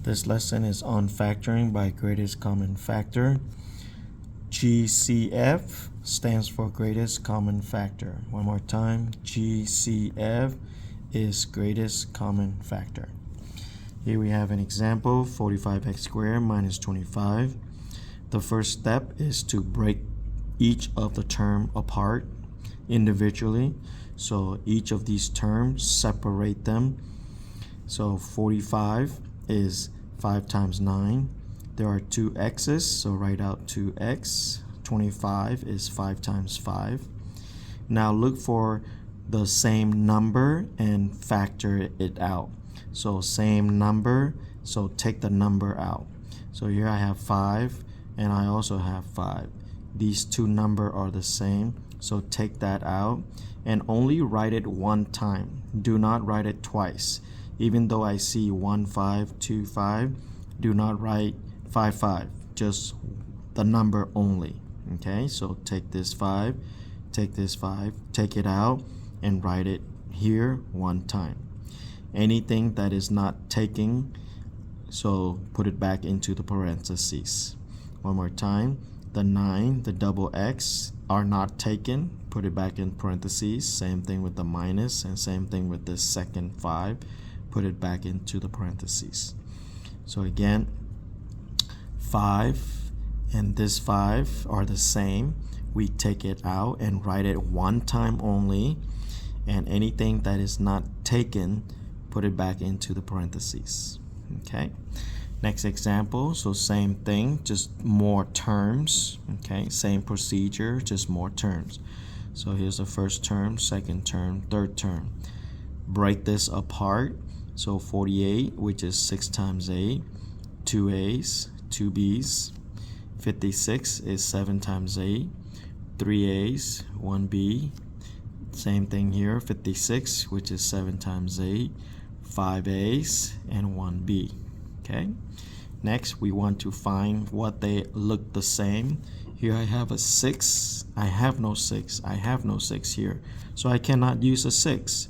This lesson is on factoring by greatest common factor. GCF stands for greatest common factor. One more time, GCF is greatest common factor. Here we have an example, 45x squared minus 25. The first step is to break each of the term apart individually. So each of these terms, separate them. So 45 is 5 times 9. There are two x's, so write out 2x. 25 is 5 times 5. Now look for the same number and factor it out. So same number, so take the number out. So here I have 5 and I also have 5. These two numbers are the same, so take that out and only write it one time. Do not write it twice. Even though I see 1, 5, 2, 5, do not write 5, 5, just the number only. Okay, so take this 5, take this 5, take it out, and write it here one time. Anything that is not taking, so put it back into the parentheses. One more time, the 9, the double x are not taken, put it back in parentheses. Same thing with the minus, and same thing with the second 5. Put it back into the parentheses. So again, 5 and this 5 are the same. We take it out and write it one time only, and anything that is not taken, put it back into the parentheses. Okay, next example, so same thing, just more terms. Okay, same procedure, just more terms. So here's the first term, second term, third term. Break this apart. So 48, which is 6 times 8, 2 a's, 2 b's. 56 is 7 times 8, 3 a's, 1 b. Same thing here, 56, which is 7 times 8, 5 a's, and 1 b. Okay. Next, we want to find what they look the same. Here I have a 6. I have no 6. I have no 6 here. So I cannot use a 6.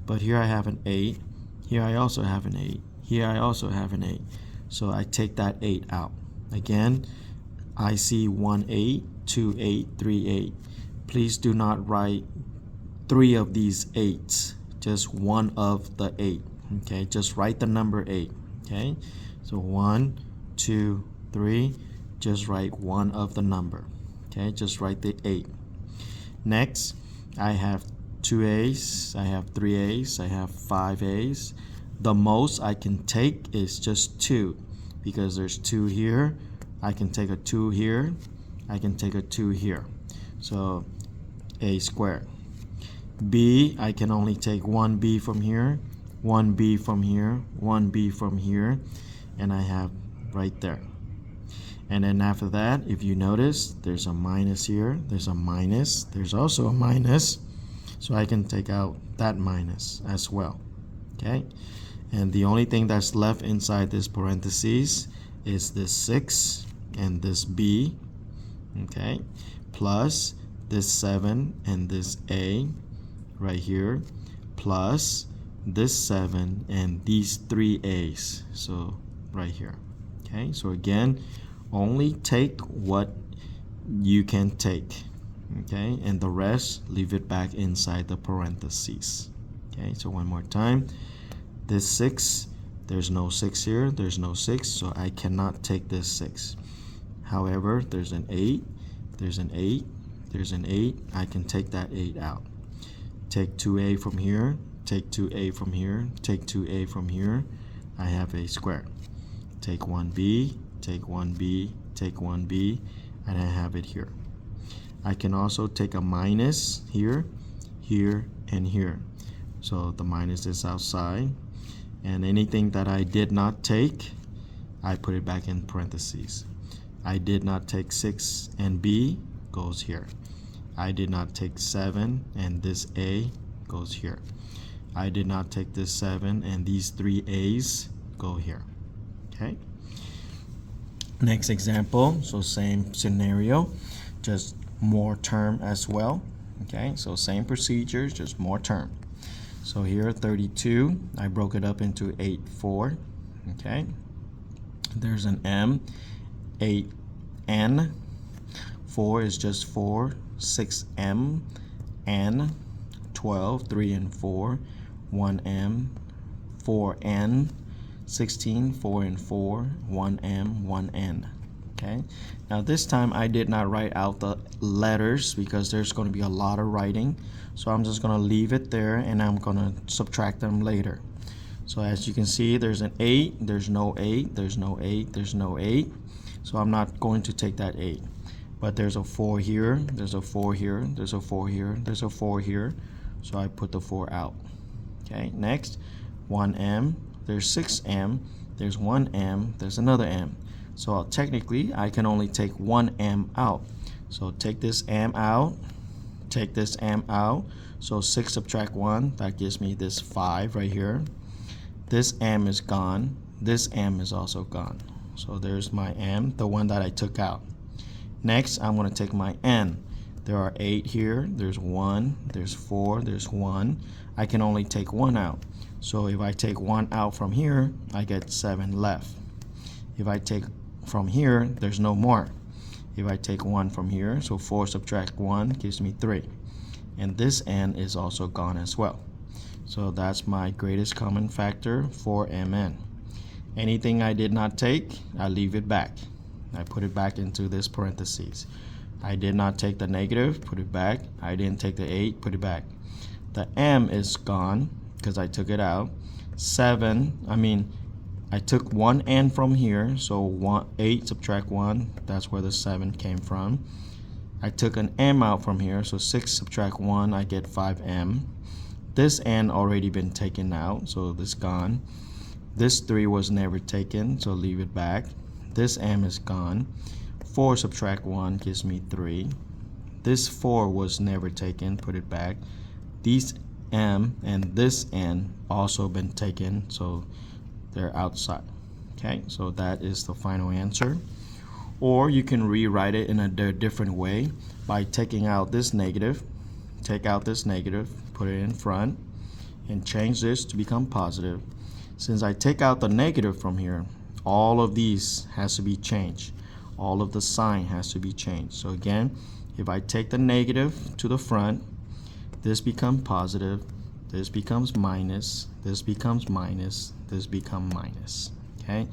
But here I have an 8. Here I also have an 8. Here I also have an 8. So I take that 8 out. Again, I see 1 8, 2 8, 3 8. Please do not write 3 of these 8s. Just one of the 8. Okay, just write the number 8. Okay, so 1, 2, 3. Just write one of the number. Okay, just write the 8. Next, I have 2 a's, I have 3 a's, I have 5 a's. The most I can take is just 2 because there's 2 here. I can take a 2 here. I can take a 2 here. So a squared. B, I can only take 1b from here, 1b from here, 1b from here, and I have right there. And then after that, if you notice, there's a minus here, there's a minus, there's also a minus. So I can take out that minus as well. Okay, and the only thing that's left inside this parentheses is this 6 and this b, okay, plus this 7 and this a right here, plus this 7 and these 3 a's, so right here. Okay, so again, only take what you can take. Okay, and the rest, leave it back inside the parentheses. Okay, so one more time. This 6, there's no 6 here, there's no 6, so I cannot take this 6. However, there's an 8, there's an 8, there's an 8, I can take that 8 out. Take 2a from here, take 2a from here, take 2a from here, I have a square. Take 1b, take 1b, take 1b, and I have it here. I can also take a minus here, here, and here. So the minus is outside. And anything that I did not take, I put it back in parentheses. I did not take 6 and b goes here. I did not take 7 and this a goes here. I did not take this 7 and these 3 a's go here. Okay. Next example, so same scenario, just more term as well. Okay, so same procedures, just more term. So here 32, I broke it up into 8, 4. Okay, There's an M, 8N, 4 is just 4, 6M, N, 12, 3 and 4, 1M, 4N, 16, 4 and 4, 1M, 1N. Okay, now this time I did not write out the letters because there's going to be a lot of writing, so I'm just going to leave it there and I'm going to subtract them later. So as you can see, there's an 8, there's no 8, there's no 8, there's no 8, so I'm not going to take that 8. But there's a 4 here, there's a 4 here, there's a 4 here, there's a 4 here, so I put the 4 out. Okay, next, 1M, there's 6M, there's 1M, there's another M. So technically, I can only take 1M out. So take this M out, take this M out. So 6 subtract 1, that gives me this 5 right here. This M is gone. This M is also gone. So there's my M, the one that I took out. Next, I'm going to take my N. There are 8 here. There's 1, there's 4, there's 1. I can only take 1 out. So if I take 1 out from here, I get 7 left. If I take from here, there's no more. If I take 1 from here, so 4 subtract 1 gives me 3. And this N is also gone as well. So that's my greatest common factor for MN. Anything I did not take, I leave it back. I put it back into this parentheses. I did not take the negative, put it back. I didn't take the 8, put it back. The M is gone because I took it out. 7, I took 1 N from here, so 8 subtract 1, that's where the 7 came from. I took an M out from here, so 6 subtract 1, I get 5M. This N already been taken out, so this gone. This 3 was never taken, so leave it back. This M is gone. 4 subtract 1 gives me 3. This 4 was never taken, put it back. These M and this N also been taken, so they're outside. Okay, so that is the final answer. Or you can rewrite it in a different way by taking out this negative. Take out this negative, put it in front, and change this to become positive. Since I take out the negative from here, all of these has to be changed. All of the sign has to be changed. So again, if I take the negative to the front, this becomes positive, this becomes minus, this becomes minus, this becomes minus. Okay,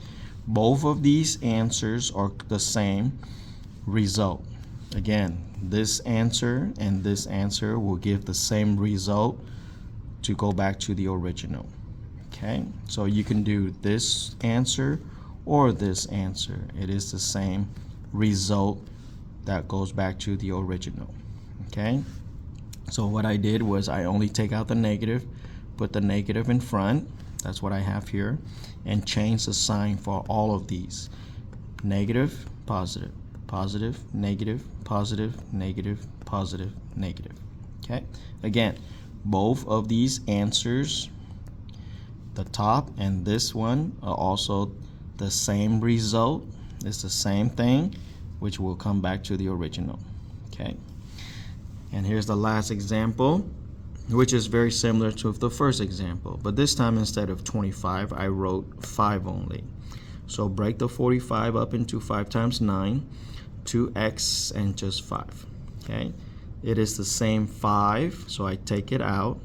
both of these answers are the same result. Again, this answer and this answer will give the same result to go back to the original. Okay, so you can do this answer or this answer. It is the same result that goes back to the original. Okay, so what I did was I only take out the negative, put the negative in front, that's what I have here, and change the sign for all of these. Negative, positive, positive, negative, positive, negative, positive, negative. Okay, again, both of these answers, the top and this one, are also the same result. It's the same thing, which will come back to the original. Okay, and here's the last example, which is very similar to the first example, but this time instead of 25, I wrote 5 only. So break the 45 up into 5 times 9, 2x, and just 5. Okay, it is the same 5, so I take it out.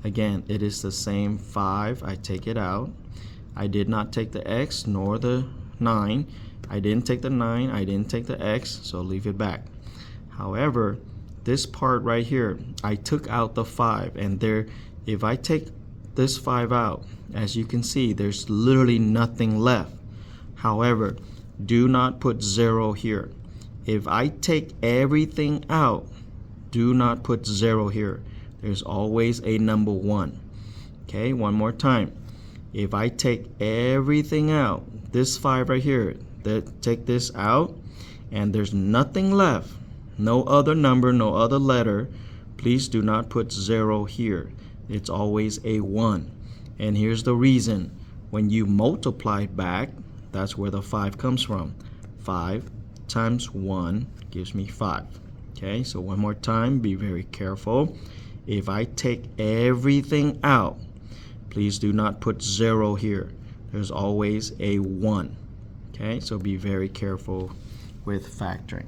Again, it is the same 5, I take it out. I did not take the x nor the 9. I didn't take the 9, I didn't take the x, so leave it back. However, this part right here, I took out the 5, and there, if I take this 5 out, as you can see, there's literally nothing left. However, do not put 0 here. If I take everything out, do not put 0 here. There's always a number 1. Okay, one more time. If I take everything out, this 5 right here, take this out, and there's nothing left, no other number, no other letter, please do not put 0 here. It's always a 1. And here's the reason. When you multiply back, that's where the 5 comes from. 5 times 1 gives me 5. Okay, so one more time, be very careful. If I take everything out, please do not put 0 here. There's always a 1. Okay, so be very careful with factoring.